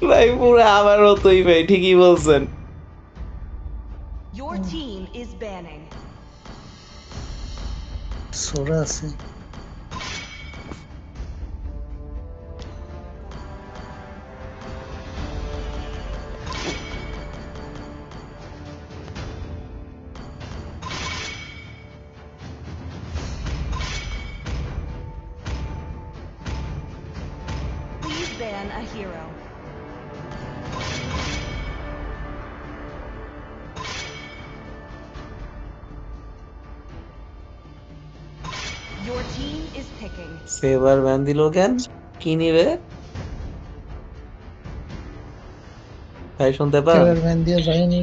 ভাই পুরো আমার মতোই ভাই, ঠিকই বলছেন। Your team is banning. সোরা আছে। Please ban a hero. Your team is picking. সেবার ব্যান দিল কেন? কি নিবে ভাই, শুনতে পান? সেবার ম্যান দিয়ে যায়নি।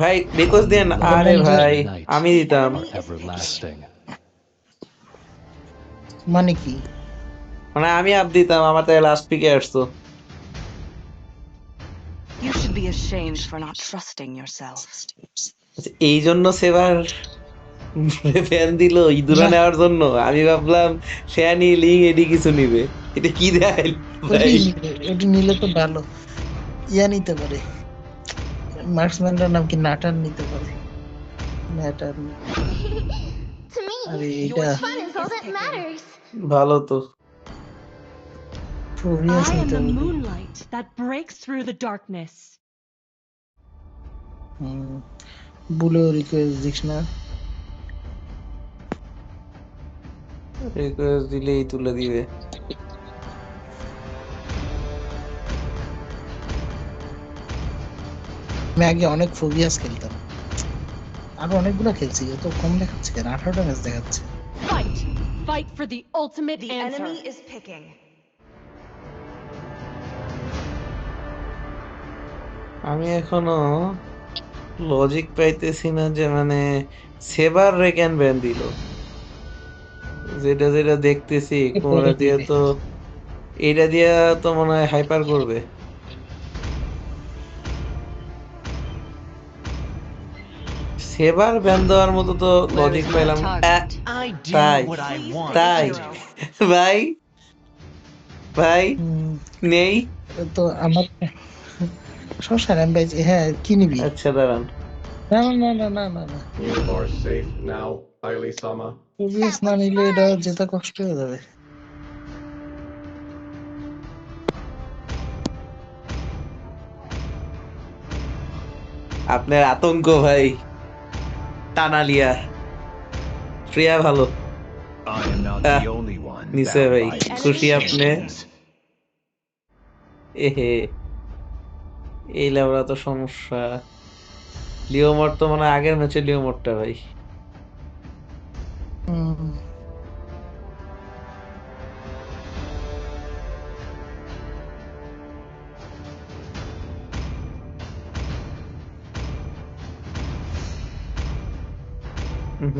ভাই রিকোয়েস্ট দেন। আরে ভাই আমি দিতাম। Enemy is picking. মানে কি? মানে আমি আপ দিতাম, আমার তাই লাস্ট পিকে আসতো। You should be ashamed for not trusting yourself. আচ্ছা, এই জন্য সেবার ফ্যান দিল ইঁদুরা না, নেওয়ার জন্য? আমি ভাবলাম ফ্যানি লিং এডি কিছু নিবে। এটা কি দেয় ভাই? ওটি নিলে তো ভালো। ইয়া নিতে পারে, মার্কসম্যানটার নাম কি, নাটার নিতে পারে। নাটার। To me, আরে Your এটা fun team is all is that picking. matters. ভালো তো। ফোবিয়াস I am নিতে the পারে। moonlight that breaks through the darkness. বুলেও রিকোয়েস্ট দিস না। রিকোয়েস্ট দিলেই তুলে দিবে। আমি আগে অনেক ফোবিয়াস খেলতাম, আরো অনেকগুলো খেলছি। এত কম দেখাচ্ছে কেন? 18টা ম্যাচ দেখাচ্ছে। Fight! Fight for the ultimate The answer. enemy is picking. আমি এখনো লজিক পাইতেছি না যে মানে সেবার রে কেন ব্যান দিল। যেটা যেটা দেখতেছি কোনটা পরে দিয়ে দিবে। তো, এটা দিয়া তো মনে হয় হাইপার করবে। সেবার ব্যান দেওয়ার মতো তো লজিক পাইলাম না। I do তাই what I Please want pick a তাই to hero. do. ভাই, ভাই হুম, নেই। তো আমার সমস্যা নেই, আমি হ্যাঁ কি নিবি? আচ্ছা দাঁড়ান। না না না না না না, You are safe now, Aili-sama. Phobias না নিলে এটা জেতা কষ্ট হয়ে যাবে। আপনার আতঙ্ক ভাই, টানালিয়া প্রিয়া ভালো। I am not ah, the only one নিচে bound ভাই by these খুশি আপনি? chains. এহে, এই লেবরা তো সমস্যা। লিওমোর তো মানে আগের ম্যাচে লিওমোরটা ভাই। হুম,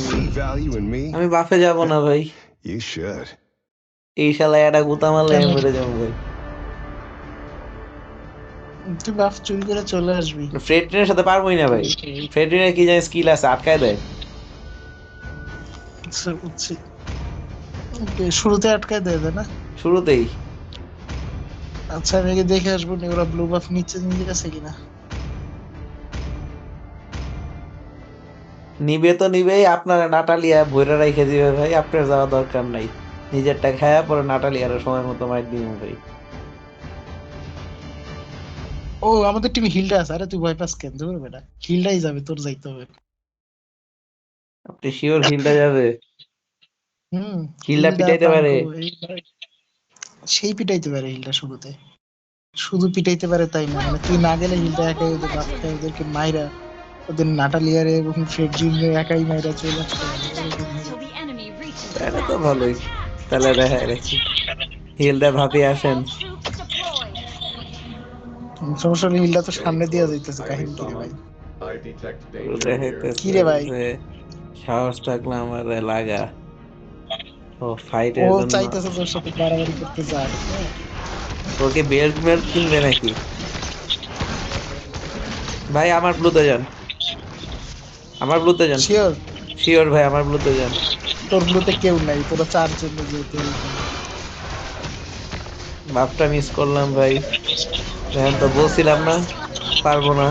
See value in me? আমি বাফে যাব না ভাই। You should. এই শালা একটা গুতা মারলে কেন? আমি মরে যাবো ভাই। তুই বাফ চুরি করে চলে আসবি। ফ্রেডরিনের সাথে পারবোই না ভাই। ফ্রেডরিনের কি জানি স্কিল আছে, আটকায় দেয় আচ্ছা, বুঝছি। Okay, শুরুতে আটকায় দেয় না? শুরুতেই। আচ্ছা, আমি আগে দেখে আসবো নি ওরা ব্লু বাফ নিচে নিয়ে গেছে কিনা। নিবে তো নিবেই, আপনারা নাটালিয়া ভইরা রাইখে দিবে ভাই। আপনার যাওয়া দরকার নাই। নিজেরটা খায়া পরে নাটালিয়ার সময় মতো মাইর দিব ভাই। ও, আমাদের টিমে হিলটা আছে। আরে তুই ভয় পাস কেন? ধরবে বেটা, হিলটাই যাবে, তোর যাইতে হবে। আপনি শিওর হিলটা যাবে? হিলটা হিলটা পিটাইতে পারে? পাঙ্কু সেই পিটাইতে পারে হিলটা শুরুতে। শুধু পিটাইতে পারে তাই না, মানে তুই না গেলে হিলটা একাই ওদের বাপ খায়, ওদেরকে মাইরা, ওদের নাটালিয়ারে এবং ফ্রেডজিনরে একাই মাইরা চলে আসতে পারে এরকম hill. Till the enemy reaches তাহলে the তো boundary. ভালোই। তাহলে দেখা রাখি হিলটা ভাবি আসেন। All troops deployed. সমস্যা হলো হিলটা তো সামনে Stay দিয়া close, যাইতেছে, কাহিনী কি রে Aili-sama. ভাই? I detect danger near. দেখাইতেছে কি রে ভাই? যে সাহস থাকলে আমার লাগা। ও ও ফাইটের জন্য। চাইতেছে তোর সাথে বাড়াবাড়ি করতে যাক। ওকে বেল্ট মেল্ট কিনবে নাকি ভাই? আমার ব্লুতে যান, আমার ব্লুতে যান। শিওর? শিওর ভাই, আমার ব্লুতে যান। তোর ব্লুতে কেউ নাই, তোরা চারজন যেহেতু। বাপটা মিস করলাম ভাই। এখন তো বলছিলাম না পারবো না,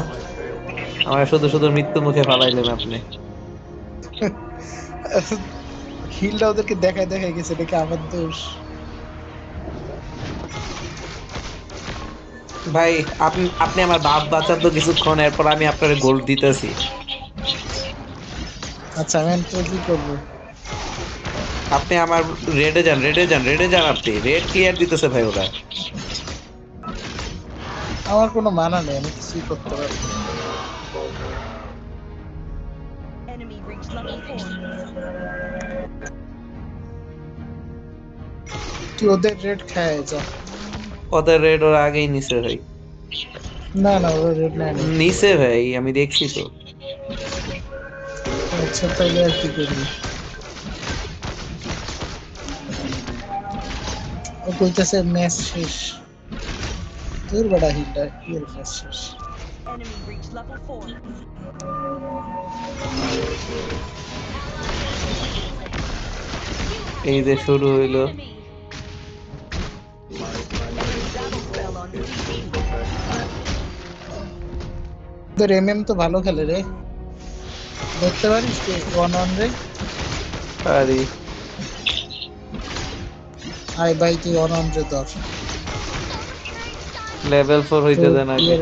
আমার শুধু শুধু মৃত্যু মুখে ফালাইলেন আপনি। হিলটা ওদেরকে দেখায় দেখায় গেছে, দেখে আমার দোষ। ভাই আপনি আপনি আমার বাপ বাঁচান তো কিছুক্ষণ, এরপর আমি আপনার গোল দিতেছি। আচ্ছা আমি তো কি করবো? আপনি আমার রেডে যান, রেডে যান, রেডে যান, আপনি রেড ক্লিয়ার দিতেছে ভাই ওরা। আমার কোনো মানা নেই, আমি কিছুই করতে পারি না। Enemy reached level 4. তুই ওদের রেড খায় যা। ওদের রেড ওরা আগেই নিছে ভাই, না না, ওরা রেড নেয় না। নিছে ভাই, আমি দেখছি তো। আচ্ছা তাহলে আর কি করবি? ও কইতেছে ম্যাচ শেষ। তোর বড় হিলটা কি এর ম্যাচ শেষ? Enemy reached level 4. এই যে শুরু হইলো। তোর এমএম তো ভালো খেলে রে, দেখতে পারিস তুই 1-1 রে। আরে আয় ভাই তুই 1-1 রে ধর। লেভেল 4 হইতে দেন আগে,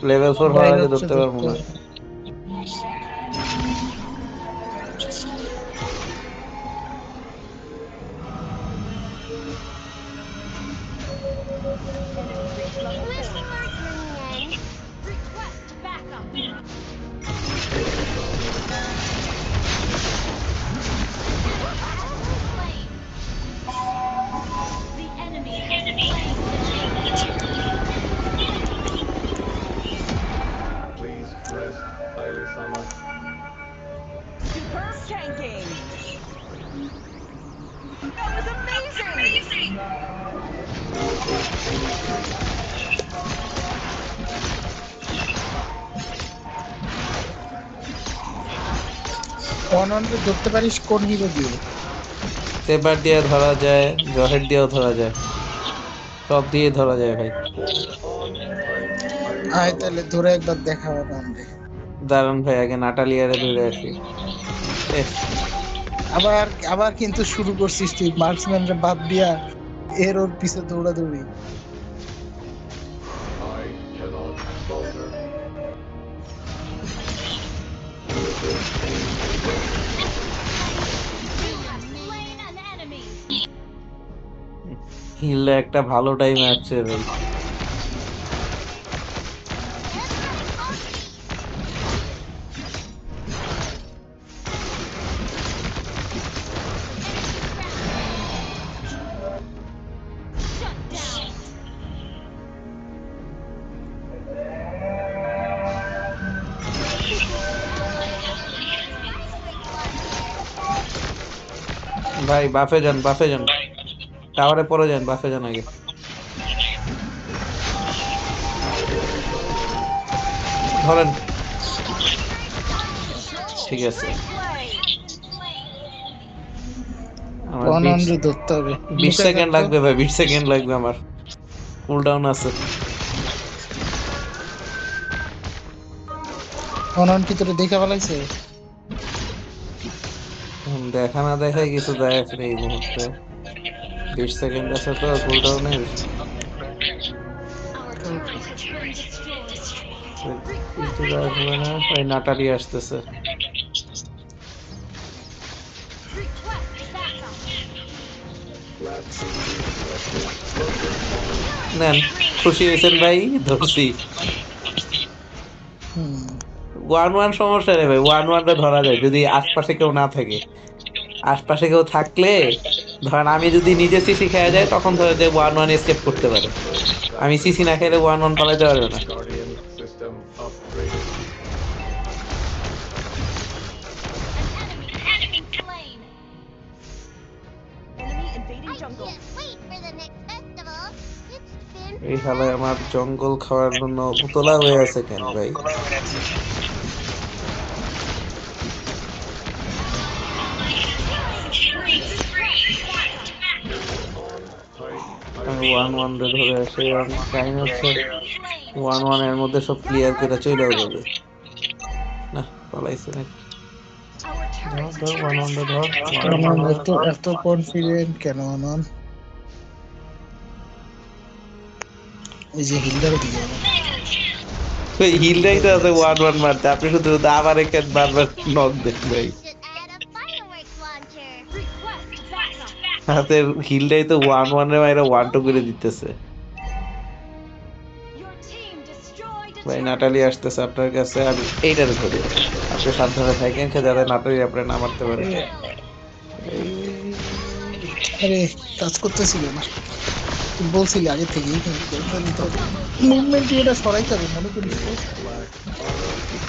লেভেল 4 হওয়ার আগে ধরতে পারবো না। Wish marksman. Request backup. The enemy has Please rest, Aili-sama. Superb tanking. That was amazing. অনন্যে ধরতে পারিস কোন হিরো দিয়ে? সেবার দিয়ে ধরা যায়, জহেড দিয়েও ধরা যায়, সব দিয়ে ধরা যায় ভাই। আয় তাহলে ধরে একবার দেখাবো আমাকে। দারুন ভাই, আগে নাটালিয়ারে ধরে আসি। আবার আবার কিন্তু শুরু করছিস তুই মার্কসম্যানরে বাদ দিয়া এর ওর পিছে দৌড়াদৌড়ি। I cannot falter. slain an enemy. হিললে একটা ভালো টাইম আসছে ভাই। Shut down. ভাই বাফে যান, বাফে যান, টাওয়ারে পরে যান, বাফে যান আগে। ধরেন, ঠিক আছে। আমার অনন্যে ধরতে হবে। 20 সেকেন্ড লাগবে ভাই, 20 সেকেন্ড লাগবে, আমার কুল ডাউন আছে। অনন কি তোরে দেখা ফেলাইছে? দেখা না দেখাই কিছু যায় আসলে এই মুহূর্তে। 20 সেকেন্ড আছে তো কুল ডাউনের। কিছু আসবে না, ওই নাটালি আসতেছে। নেন, খুশি হয়েছেন ভাই, ধরছি। 1-1 সমস্যা নেই ভাই, 1-1 ধরা যায় যদি আশপাশে কেউ না থাকে। আশপাশে কেউ থাকলে ধরেন আমি যদি নিজে সিসি খেয়ে যায়, তখন ধরে যে 1-1 এসকেপ করতে পারে। আমি সিসি না খেলে 1-1 পালাতে পারবে না। Guardian system upgraded. Enemy invading I jungle. can't wait for the next festival. It's been এই শালায় আমার জঙ্গল খাওয়ার জন্য উতলা হয়ে আছে কেন ভাই? আমি 1-1 রে ধরে আসে টাইম হচ্ছে 1-1 এর মধ্যে সব ক্লিয়ার করে চলেও যাবে না পালাইছে নাকি Our ধর turret 1-1 রে ধর আমার 1-1 এত এত কনফিডেন্ট কেন আনন ওই যে হিলটার দিকে ওই হিলটাই তো আছে 1-1 মারতে আপনি শুধু আবার একে বারবার নক দেন ভাই Should add a fireworks launcher. request backup. হাতের হিলটাই তো 1-1 রে মাইরা 1-2 করে দিতেছে Your team destroyed a ভাই turret. নাটালি আসতেছে আপনার কাছে আমি এইটার ধরি আপনি সাবধানে থাকেন যাতে নাটালি আপনি না মারতে পারে আরে কাজ করতেছিল না তুই বলছিলি আগে থেকেই মুভমেন্ট এটা সরাইতে হবে মনে করিস তো।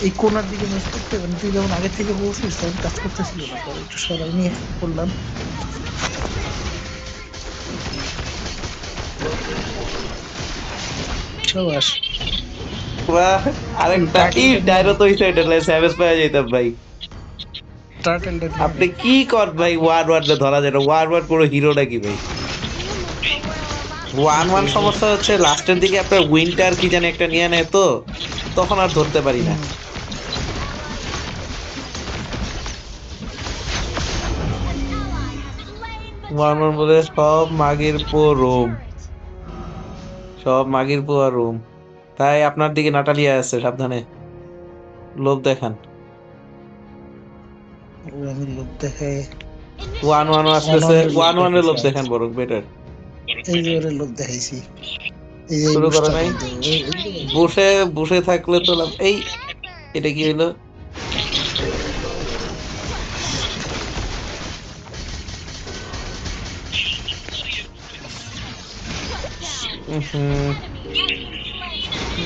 এই কোনার দিকে মিস করতে হবে না। তুই যেমন আগে থেকে বলছিস তখন কাজ করতেছিল না পরে একটু সরাই নিয়ে করলাম সবাস বাহ, আরেকটা ই ডায়রো তো হইছে এটা স্যাভেজ পাওয়া যাইতাম ভাই টার্টেলটা আপনি কি কর ভাই 1-1 রে ধরা যায় না 1-1 পুরো হিরো নাকি ভাই 1-1 সমস্যা হচ্ছে লাস্টের দিকে আপনার উইন্টার কি জানি একটা নিয়ে নেয় তো তখন আর ধরতে পারি না Ally has slain the 1-1 বলে সব মাগির পো রোম সব মাগির পো আর রোম তাই আপনার দিকে নাটালিয়া আছে সাবধানে লোভ দেখান আমি লোক দেখে 1-1 আসতেছে 1-1 এর লোভ দেখান বরং বেটার এই যে ওরে লোক দেখাইছি এই যে শুরু করে নাই এই বসে বসে থাকলে তো লাভ এই এটা কি হইলো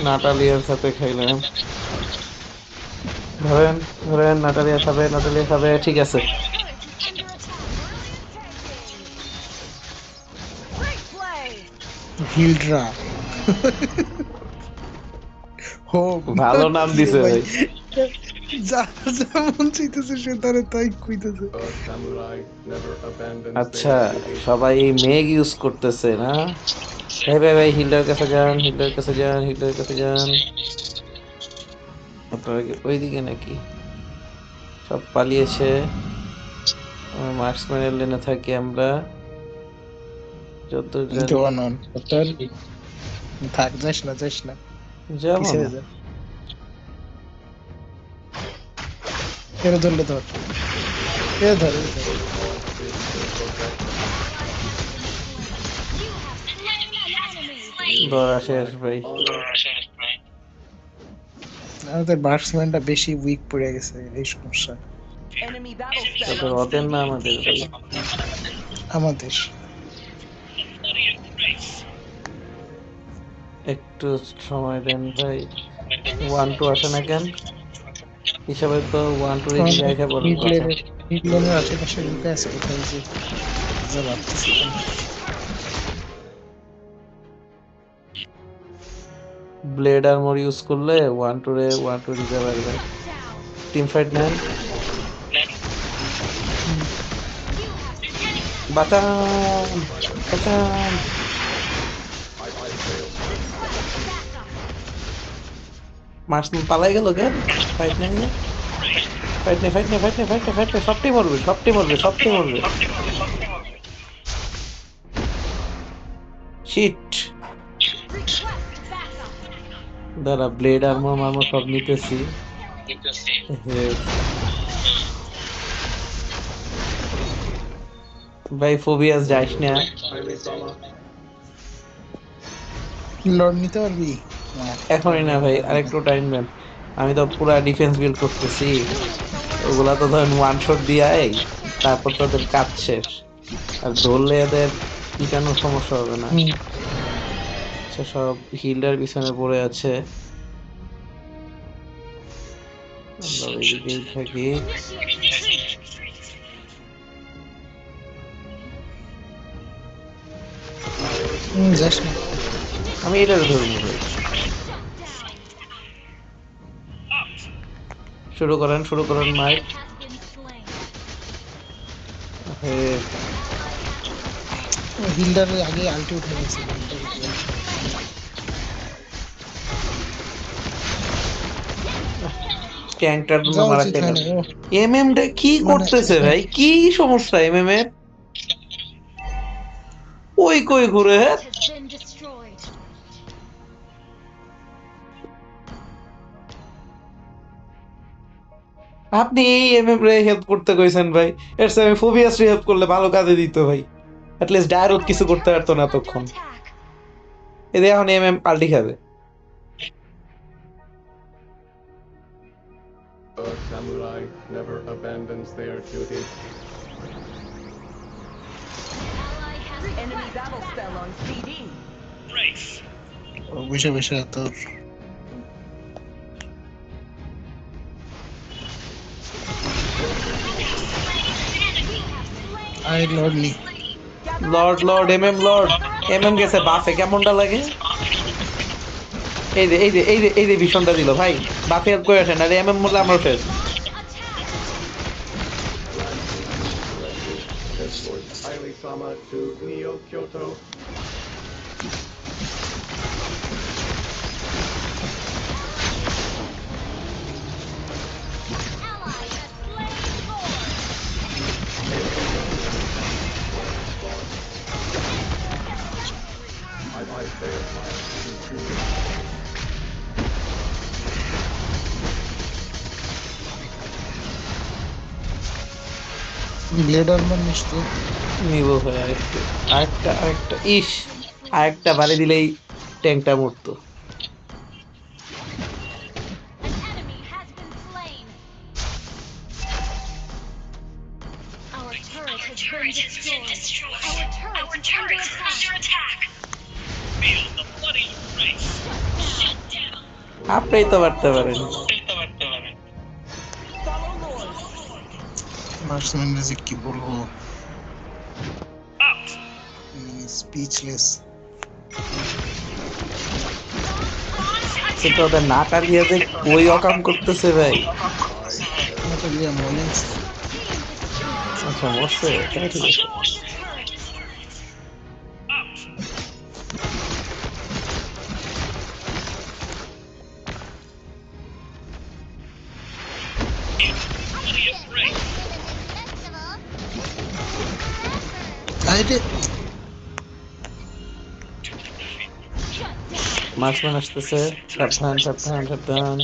নাটালিয়ার সাথে খাইলাম ধরেন ধরেন নাটালিয়া খাবে ঠিক আছে Great play. হিলড্রা হো ভালো নাম দিছে ভাই যা যা মন চাইতেছে সে তারে তাই কইতেছে A samurai never abandons আচ্ছা their obligation. সবাই মেগ ইউজ করতেছে না ভাই ভাই ভাই হিলার কাছে যান আপনারা কি ওইদিকে নাকি সব পালিয়েছে মার্কসম্যানের লেনে থাকি আমরা যত তো অনন তোর থাক যাস না যাবো কিসে না। যা এর ধরলে ধর এ ধর You have slain an enemy. ধরা শেষ ভাই আমাদের ব্যাটসম্যানটা বেশি উইক পড়ে গেছে এই সমস্যা Enemy battle তত spec. ওদের না আমাদের ভাই আমাদের একটু সময় দেন ভাই 1-2 আসে না কেন হিসাবে তো 1-2 এর দিকে এসে বড় কথা মিডলেনের আশেপাশে ঢুকে আছে কোথায় যে যা ভাবতেছি ব্লেড আর্মর ইউজ করলে 1-2 দিতে পারবে টিম ফাইট নেন বাঁচান মার্স পালাই গেল কেন ফাইট নেই সবটি মরবে শিট দাঁড়া ব্লেড আর্মর সব নিতেছি ভাই ফোবিয়াস যাইস না লর্ড নিতে পারবি এখনই না ভাই আরেকটু টাইম দেন আমি তো পুরা ডিফেন্স বিল্ড করতেছি ওগুলা তো ধরেন ওয়ান শট দিয়াই তারপর তো ওদের কাজ শেষ আর ধরলে এদের পিটানোর সমস্যা হবে না আচ্ছা সব হিল্ডার পিছনে পড়ে আছে আমরা ওইদিকেই থাকি যাস না আমি এটার ধরবো ভাই শুরু করেন মাইক has been slain. হিলটার আগে আলটি উঠে গেছে ট্যাঙ্কটার জন্য যাওয়া মারা উচিত খেয়ে হয় না ও এমএম টা কি মানে করতেছে ভাই, কি সমস্যা এমএম এর? ওই কই ঘুরে হ্যাঁ? Has been destroyed. আপনি এই এমএম রে হেল্প করতে কইছেন ভাই, এর চেয়ে আমি ফোবিয়াস রে হেল্প করলে ভালো কাজে দিত ভাই, অ্যাটলিস্ট ডায়রোড কিছু করতে পারতো না Under তখন। attack. এদের এখন এমএম পাল্টি খাবে। A samurai never abandons their duty. Ally has Enemy battle spell on CD. বসে বসে তো আই লর্ড নি লর্ড এমএম লর্ড এমএম গেছে বাফে, কেমনটা লাগে? এই যে ভীষণটা দিল ভাই, বাফে হেল্প করে আসেন, আর এমএম বললে আমরা শেষ। Escort Aili Sama to Neo Kyoto. ally has slain Lord. I might fail my blade armour নিশ্চয় নিব ভাই আরেকটা ইস, আরেকটা বাড়ি দিলেই ট্যাঙ্কটা মরতো। An enemy has been slain. Our turret has been destroyed. Our turret is under attack. আপনিই তো পারতে পারেন। Follow Lord. মার্সম্যান যে কি বলবো স্পিচলেস সেটা ওদের নাকা দিয়ে যে ওই অকাম করতেছে ভাই। নাটালিয়া মলেন্স আচ্ছা মরছে, তাই ঠিক আছে। আইটে মার্কসম্যান আসতেছে, সাবধান।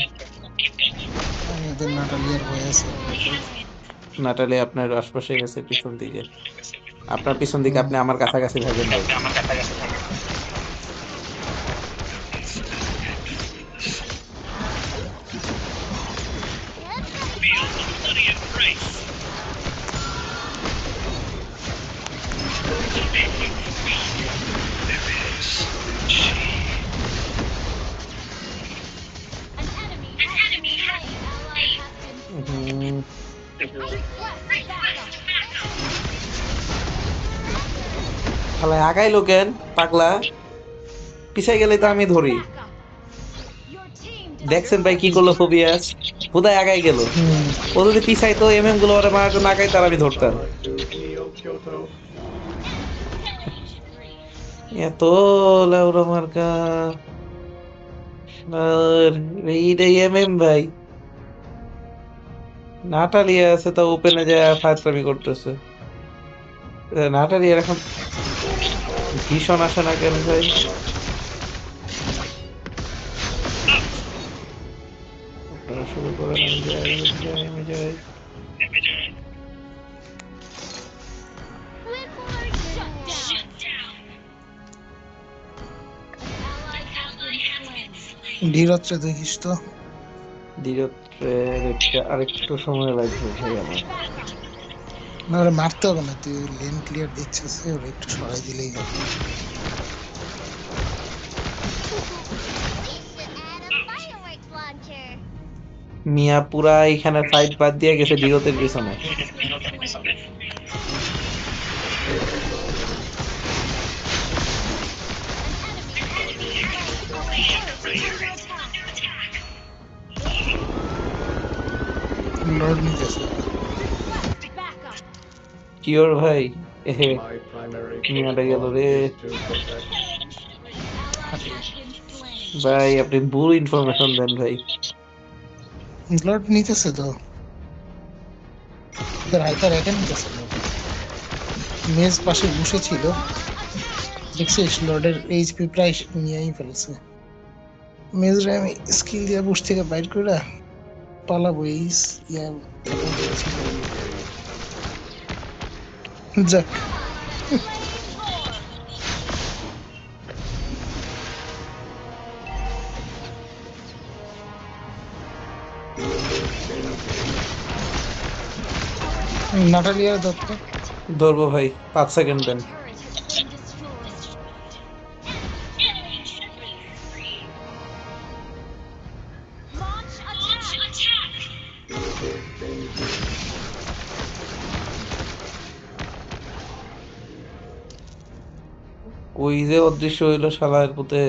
এদের নাটালিয়ার ভয় আছে নাটালি আপনার আশপাশে গেছে পিছন দিকে, আপনার পিছন দিকে, আপনি আমার কাছাকাছি থাকেন ভাই। An enemy has been slain. Ally has been খালায় আগাইলো কেন পাগলা? পিছাই গেলে তো আমি ধরি। backup. Your team দেখছেন ভাই কি করলো ফোবিয়াস, বোধহয় আগাই গেল। ও যদি পিছাইতো এমএম গুলো ওরা মারার জন্য আগাই, তার আমি ধরতাম। Sama to Neo Kyoto. এত লাউরা মার্কা আর এইটাই এমএম ভাই। নাটালিয়া আছে তা ওপেনে যায় ফাইজলামি করতেছে। নাটালিয়ার এখন ভীষণ আসে না কেন ভাই? আপনারা শুরু করেন, আমি যাই। shut down. Ally has been slain. ধীরত্রে দেখিস তো ধীরত্রে আরেকটু সময় লাগবে ভাই আমার। না ওরা মারতে হবে না, তুই লেন ক্লিয়ার দেখছিস ওরা একটু সরাই দিলেই হবে We should add a fireworks launcher. মিয়া পুরা এখানে ফাইট বাদ দিয়ে গেছে ধীরতের পিছনে। লর্ড নিতেছে Backup. কিওর ভাই, এহে My primary মিয়াটা গেল protocol রে is to protect. ভাই, আপনি ভুল ইনফরমেশন দেন ভাই। লর্ড নিতেছে তো, তোর হাইপার এটা নিতেছে লর্ড। মেজ পাশে বসে ছিল, দেখছিস লর্ডের এইচপি প্রায় নিয়েই ফেলছে। মেজরে আমি স্কিল দিয়ে বুশ থেকে বাইর করে পালাবো এই ইয়া যাক। নাটালিয়ার দত্ত ধরবো ভাই, 5 সেকেন্ড দেন। ওই যে অদৃশ্য হইলো শালার পুতে,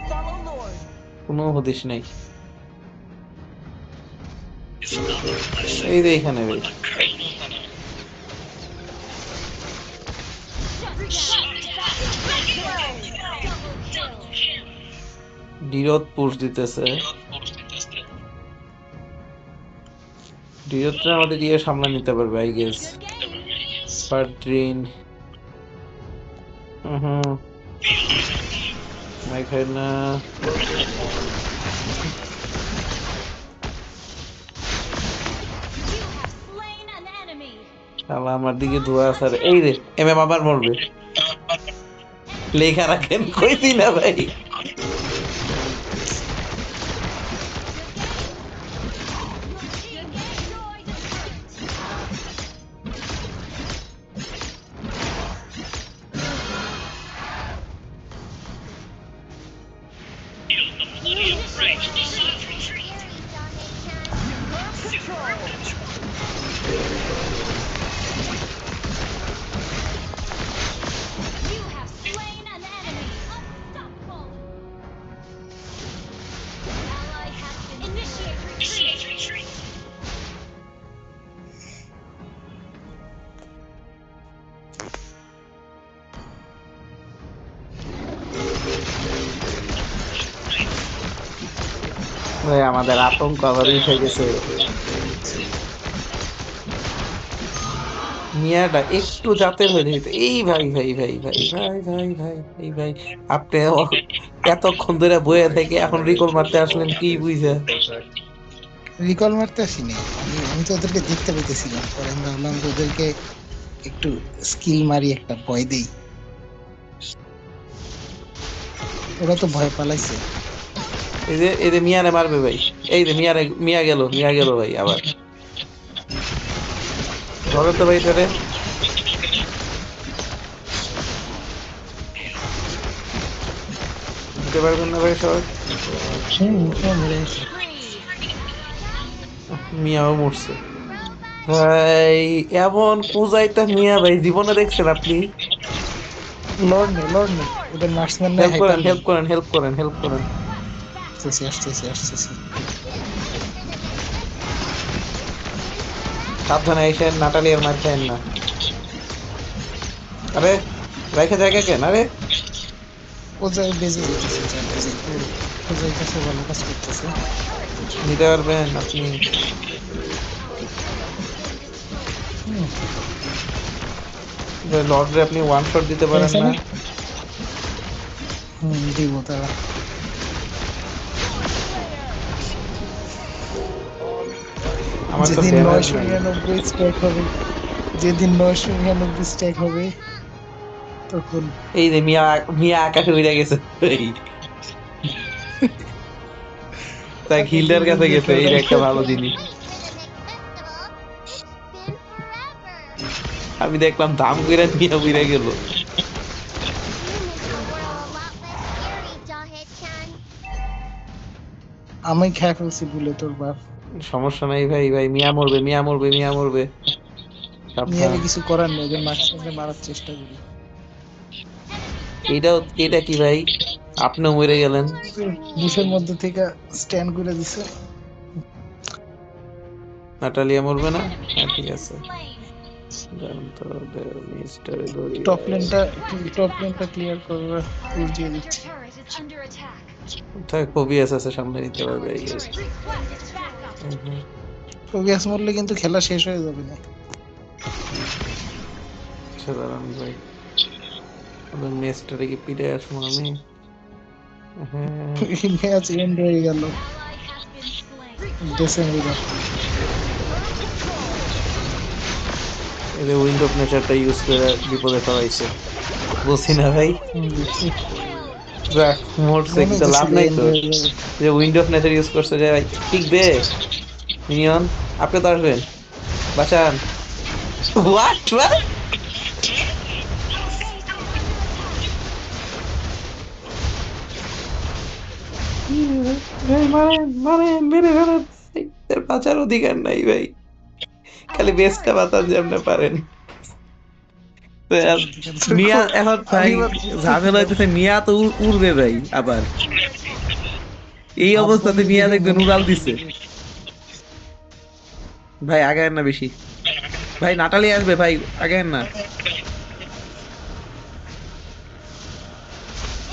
Follow Lord. কোনো হদিস নাই। এই যে এখানে ভাই, ডিরত পুশ দিতেছে। ডিরতটা আমাদের দিয়ে সামলা নিতে পারবে আই গেস। পার্ট্রিন না, শালা আমার দিকে ধোয়া আছে। এই রে এমএম আবার মরবে। লেখা রাখেন, কইছি না ভাই। ভাই আমাদের আতঙ্ক আবার উঠে গেছে। মিয়াটা একটু জাতের হয়ে যেত। এই ভাই ভাই ভাই ভাই ভাই ভাই ভাই এই ভাই, আপনি এতক্ষণ ধরে বয়ে থেকে এখন রিকল মারতে আসলেন কি বুঝে? Protect. রিকল মারতে আসিনি, আমি তো ওদেরকে দেখতে পেতেছিলাম, পরে আমি ভাবলাম যে ওদেরকে একটু স্কিল মারি, একটা ভয় দেই। ওরা তো ভয় পালাইছে। এই যে মিয়ারে মারবে ভাই। এই যে মিয়া গেল ভাই আবার। ধরে তো ভাই ধরে। দিতে পারবেন না ভাই সবাই। মরে গেছে। মিয়াও মরছে ভাই। এমন কুজাইটা মিয়া ভাই জীবনে দেখছেন আপনি? লর্ড নেই, ওদের মার্সম্যান নেই, হেল্প করেন হাইপার হেল্প করেন হেল্প করেন হেল্প করেন। আসতেছি। সাবধানে এসে নাটালিয়ার মার খায়েন না। আরে রেখে জায়গা কেন? আরে ও যাই বেজে যেতেছে, ও যাইতেছে, ভালো কাজ করতেছে। নিতে পারবেন আপনি? লর্ডরে আপনি ওয়ান শট দিতে পারেন না? দিব তারা। আমার তো যেদিন ড্যামেজ নাই। 999 স্ট্যাক হবে তখন এই যে মিয়া আকাশে উড়ে গেছে। তাই হিল্ডার কাছে গেছে, এইটা একটা ভালো জিনিস। আমি দেখলাম দাম কইরা মিয়া উড়ে গেল। আমি খেয়ে ফেলছি বলে তোর বাপ। সমস্যা নাই ভাই মিয়া মরবে। নিয়ারে সাবধান। কিছু করার নেই, ওদের মাঝখানে মারার চেষ্টা করি। এটা কি ভাই? আপনিও মরে গেলেন। বুশের মধ্যে থেকে স্ট্যান্ড করে দিছে। নাটালিয়া মরবে না? হ্যাঁ ঠিক আছে। টপ লেনটা ক্লিয়ার করা পুশ দিয়ে Our দিচ্ছি। turret is under attack. Phobias আছে সামনে নিতে Our পারবে turret requires backup. ফোবিয়াস মরলে কিন্তু খেলা শেষ হয়ে যাবে না। সাধারণ ভাই ওদের মেস্টারে কি পিড়ে আসবো আমি হ্যাঁ ম্যাচ এন্ড হয়ে গেল Ally has been slain. ডিসেম্বরে। এদের উইন্ড অফ নেচারটা ইউজ করে বিপদে ফেলাইছে বলছি না ভাই যাক মরছে মনে কিন্তু লাভ হইতেছিল নাই end তো হয়ে যাবে। যে উইন্ড অফ নেচার ইউজ করছে যে ভাই টিকবে মিনিয়ন আপনি তো আসবেন বাঁচান হোয়াট মেরে ফেলেন এর বাঁচার অধিকার নাই ভাই খালি বেসটা বাঁচান যেমন পারেন তো আর মিয়া এখন ভাই ঝামেলা হইতেছে মিয়া তো উড়বে ভাই আবার এই অবস্থাতে মিয়া দেখবেন উড়াল দিছে ভাই আগায় না বেশি ভাই নাটালি আসবে ভাই আগায় না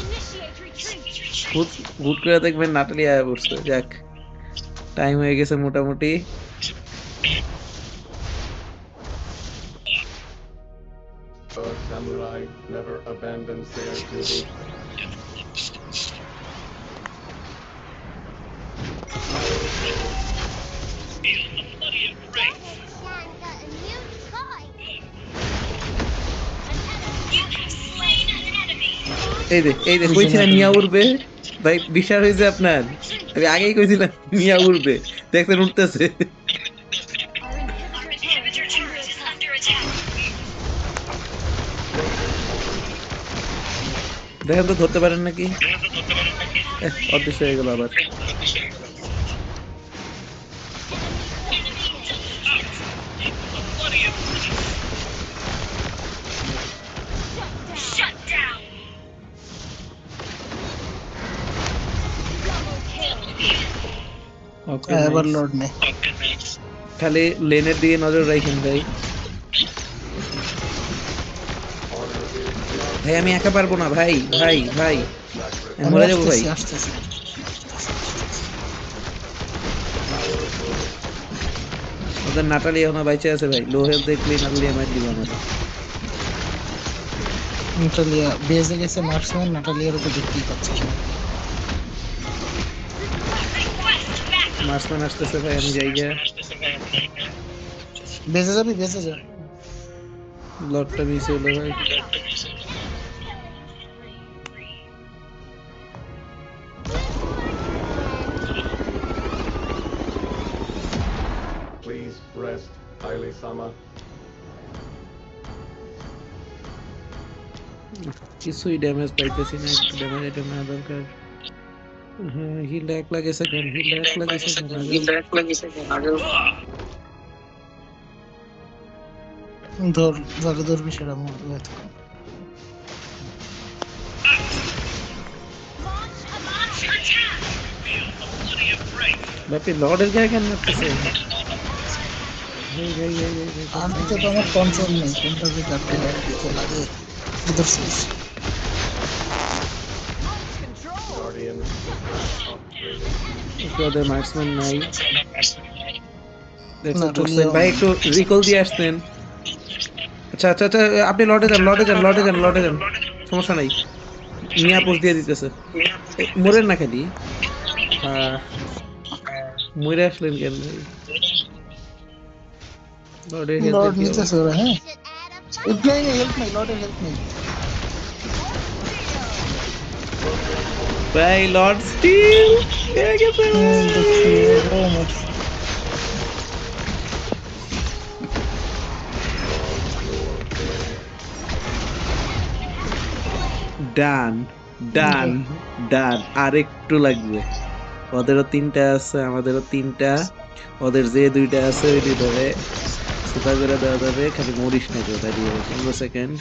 Initiate retreat. হুট হুট করে দেখবেন নাটালি আয়া পড়ছে যাক টাইম হয়ে গেছে মোটামুটি A samurai never abandons their duty. Dad got a new toy. এই যে কইছিলাম মিয়া উড়বে ভাই বিশ্বাস হয়েছে আপনার আমি আগেই কইছিলাম মিয়া উড়বে দেখছেন উঠতেছে Our inhibitor turret is under attack. দেখেন তো ধরতে পারেন নাকি অদৃশ্য হয়ে গেল আবার Shut down. ওকে এবার লর্ড নেই। খালি লেনের দিকে নজর রাখেন ভাই ভাই আমি একা পারবো না ভাই ভাই ভাই আমি মরে যাবো ভাই আসতেছি। ওদের নাটালি এখনো বাইচে আছে ভাই লো হেলথ দেখলেই নাটালি আমার দিব আমাদের নাটালিয়া বেজে গেছে মার্কসম্যান, নাটালিয়ার উপর দেখতেই পাচ্ছি। মার্সম্যান আসতেছে ভাই আমি জায়গা বেজে যাবি, বেজে যা। লটটা মিস হলো ভাই Please rest, Haile Sama. কিছুই ড্যামেজ পাইতেছি না একটু ড্যামেজ এটা না দরকার হ্যাঁ হিল এক লাগে সেকেন্ড হিল এক লাগে সেকেন্ড ধর যাকে ধরবি সেটা মরবে এতক্ষণ। বাপি লর্ডের গায়ে কেন মারতেছে আর দিতে তো আমার কন্ট্রোল নেই, কোনটা যে কাটতে দিতে লাগে ধরছিস। Guardian. ওদের মার্কসম্যান নাই দেখছেন না, করছেন really ভাই একটু রিকল দিয়ে আসতেন আচ্ছা আচ্ছা আচ্ছা আপনি লর্ডে যান লর্ডে যান লর্ডে যান লর্ডে যান সমস্যা নাই মিয়া পোস্ট দিয়ে দিতেছে মরেন না খালি মরে আসলেন কেন ভাই লর্ডের লর্ড হেলথ নিতেছে ওরা। হ্যাঁ Should add a হেল্প নেই, লর্ডের হেল্প নেই। ভাই লর্ড স্টিল হয়ে গেছে দেখছি ও মরছে। ডান ডান ডান আর একটু লাগবে ওদেরও তিনটা আছে আমাদেরও তিনটা ওদের যে দুইটা আছে ওই দুইটারে সুতা করে দেওয়া যাবে খালি মরিস না কেউ দাঁড়িয়ে 15 সেকেন্ড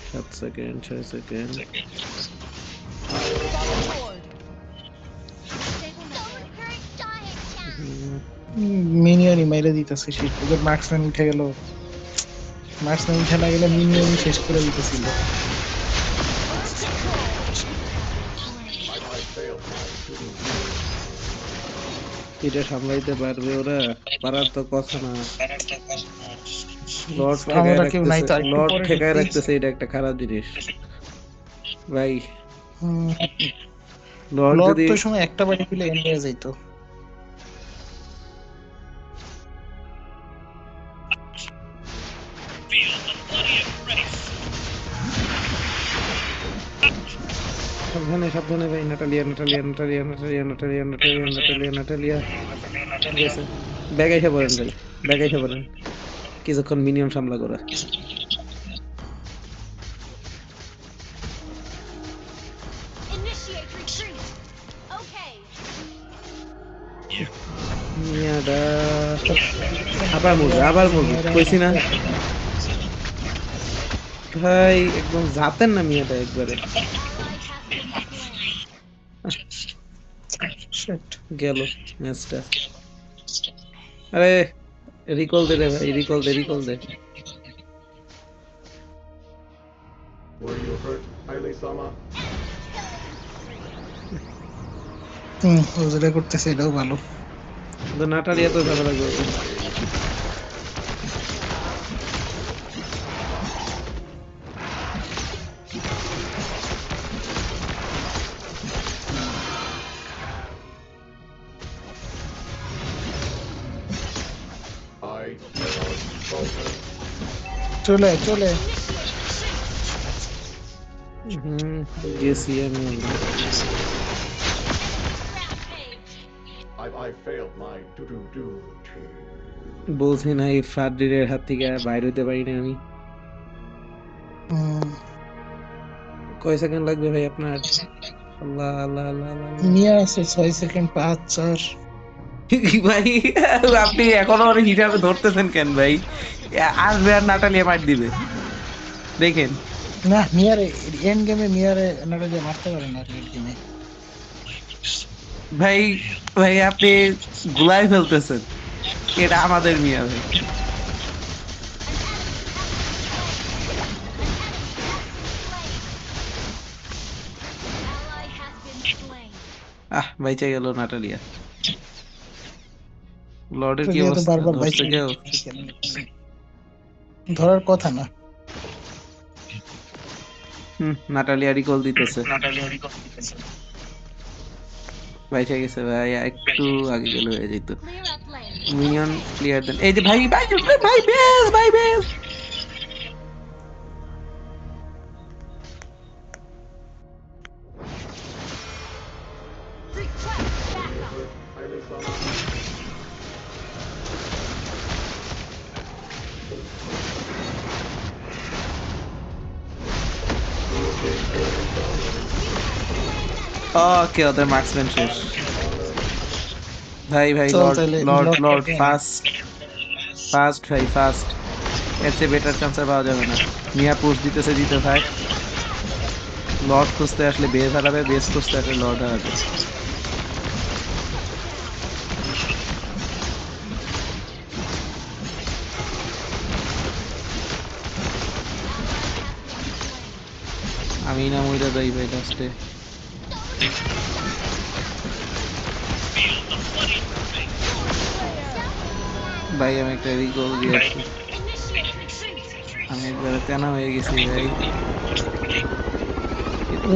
সাত সেকেন্ড 6 সেকেন্ড Solar current মিনিয়নই মেরে দিতেছে শেষ, ওদের মার্কসম্যান উঠে গেল, মার্কসম্যান উঠে না গেলে মিনিয়নই শেষ করে দিতেছিল। I failed my to-do. এটা সামলাইতে পারবে ওরা? পারার তো কথা না। লর্ড ঠেকায় আমরা কেউ নাই রাখতেছে, তো, আরেকটু লর্ড পরে ঠেকায় ঢুকতেই। রাখতেছে, এটা একটা খারাপ জিনিস ভাই। হুম, লর্ড লর্ড যদি তো ওই সময় একটা বাড়ি দিলে এন্ড হয়ে যাইতো। সাবধানে সাবধানে ভাই, Natalia Natalia Natalia Natalia Natalia Natalia Natalia Natalia, ঠিক আছে, ব্যাগ এসে পড়েন ভাই, ব্যাগ এসে পড়েন, কিছুক্ষণ মিনিমাম সামলা করা। Initiate retreat. Okay. মিয়াডা আবার মুরবে, আবার মুরবে, কইছি না ভাই, একদম জাতেন না মিয়াটা একবারে। Ally has been slain. Shit. গেল ম্যাচটা। আরে রিকল দে রে ভাই, রিকল দে, রিকল দে। Were you hurt, Haile-sama? ও যেটা করতেছে এটাও ভালো। তো নাটালিয়া তো ঝামেলা করবে। I cannot falter. চলে চলে। গেছি আমি। Rampage. I failed my to-do. বলছি না এই ফাদ্রিদের হাত থেকে বাইরে হইতে পারি না আমি। কয় সেকেন্ড লাগবে ভাই আপনার? আল্লাহ আল্লাহ আল্লাহ আল্লাহ। নিয়ে আছে 6 সেকেন্ড 5 4। ভাই আপনি এখনো ওর হিসাবে ধরতেছেন কেন ভাই? আসবে আর নাটালিয়া মার দিবে, দেখেন। না মিয়ারে এন্ড গেমে মিয়ারে নাটা দিয়ে মারতে পারে না এন্ড গেমে। ভাই ভাই আপনি গুলাই ফেলতেছেন, এটা আমাদের মিয়া ভাই। Ally has been slain. বাইচা গেল নাটালিয়া। লর্ডের কি নাটালিয়া তো অবস্থা? বারবার ধরছে কেউ? ধরার কথা না। নাটালিয়া রিকল দিতেছে। বাইচা গেছে ভাই, একটু আগে গেলে হয়ে যেত। Clear up lane. Minion clear দেন। এই যে ভাই ভাই ভাই বেস, ভাই বেস। Request backup. Haile-sama? ওকে, ওদের মার্কসম্যান শেষ। ভাই ভাই চল লর্ড তাহলে লর্ড lock লর্ড করে। ফাস্ট ফাস্ট ভাই ফাস্ট, এর চেয়ে বেটার চান্স আর পাওয়া যাবে না। মিয়া পুশ দিতেছে, দিতে থাক। লর্ড খুঁজতে আসলে বেস হারাবে, বেস খুঁজতে আসলে লর্ড হারাবে। আমি না মইরা যাই ভাই লাস্টে। ভাই আমি একটা রিকল দিয়েছি, Initiate retreat. আমি একবারে তেনা হয়ে গেছি ভাই।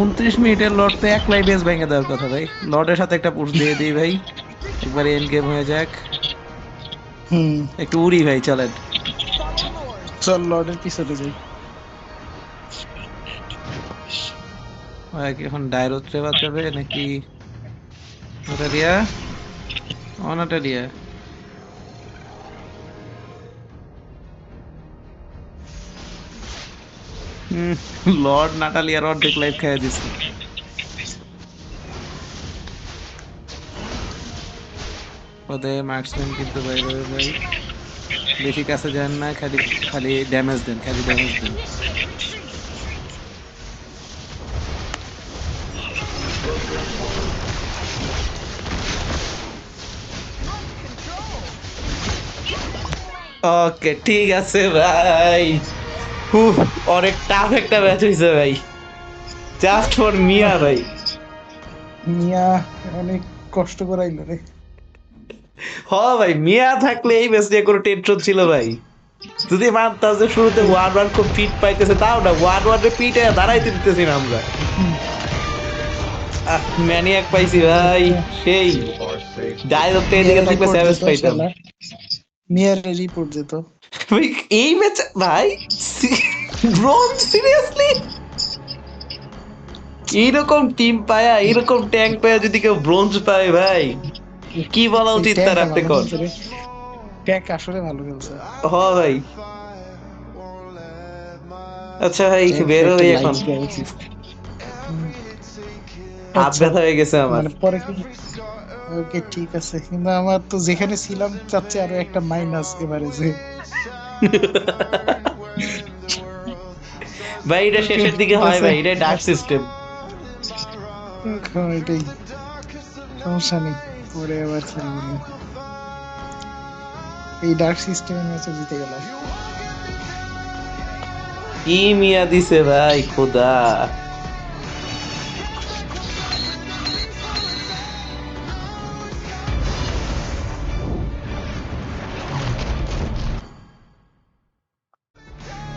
29 মিনিটের লর্ড তো একলাই বেস ভেঙে দেওয়ার কথা ভাই। লর্ডের সাথে একটা পুশ দিয়ে দিই ভাই, একবারে এন্ড গেম হয়ে যাক। একটু উড়ি ভাই, চলেন। চল লর্ডের পিছনে যাই। ভাই কি এখন ডায়রোত্রে বাঁচাবে নাকি নাটালিয়া? ও নাটালিয়া, লর্ড নাটালিয়ার অর্ধেক লাইফ খেয়ে দিচ্ছে। ওদের মার্কসম্যান কিন্তু বাইরে ভাই বেশি কাছে যান না, খালি খালি ড্যামেজ দেন, খালি ড্যামেজ দেন। ওকে ঠিক আছে ভাই। উফ, অনেক টাফ একটা ম্যাচ হয়েছে ভাই, জাস্ট ফর মিয়া ভাই। মিয়া অনেক কষ্ট করাইলো রে। হ ভাই, মিয়া থাকলে এই ম্যাচ নিয়ে কোনো টেনশন ছিল ভাই। যদি মানতাম যে শুরুতে 1-1 খুব ফিট পাইতেছে, তাও না 1-1 এ পিটে দাঁড়াইতে দিতেছি না আমরা। ম্যানিয়াক পাইছি ভাই, সেই You are safe. ডায়লগ তো এদিকে থাকলে স্যাভেজ পাইতাম মিয়ার রিপোর্ট যেত। ভাই। এই ম্যাচ ভাই, ব্রোঞ্জ সিরিয়াসলি, এইরকম টিম পায়া, এইরকম ট্যাঙ্ক পায়া যদি কেউ ব্রোঞ্জ পায় ভাই, কি বলা উচিত তার আপনি কোন? ট্যাঙ্ক আসলে ভালো খেলছে। হ ভাই। আচ্ছা ভাই, বের হই এখন, হাত ব্যথা হয়ে গেছে আমার। মানে পরে কি? ওকে ঠিক আছে, কিন্তু আমার তো যেখানে ছিলাম তার চেয়ে আরো একটা মাইনাস এবারে যে ভাই এটা শেষের দিকে হয় ভাই, এটা ডার্ক সিস্টেম। এটাই সমস্যা নেই, পরে আবার খেলবো না। এই ডার্ক সিস্টেমের ম্যাচে জিতে গেলাম। কি মিয়া দিছে ভাই, খোদা।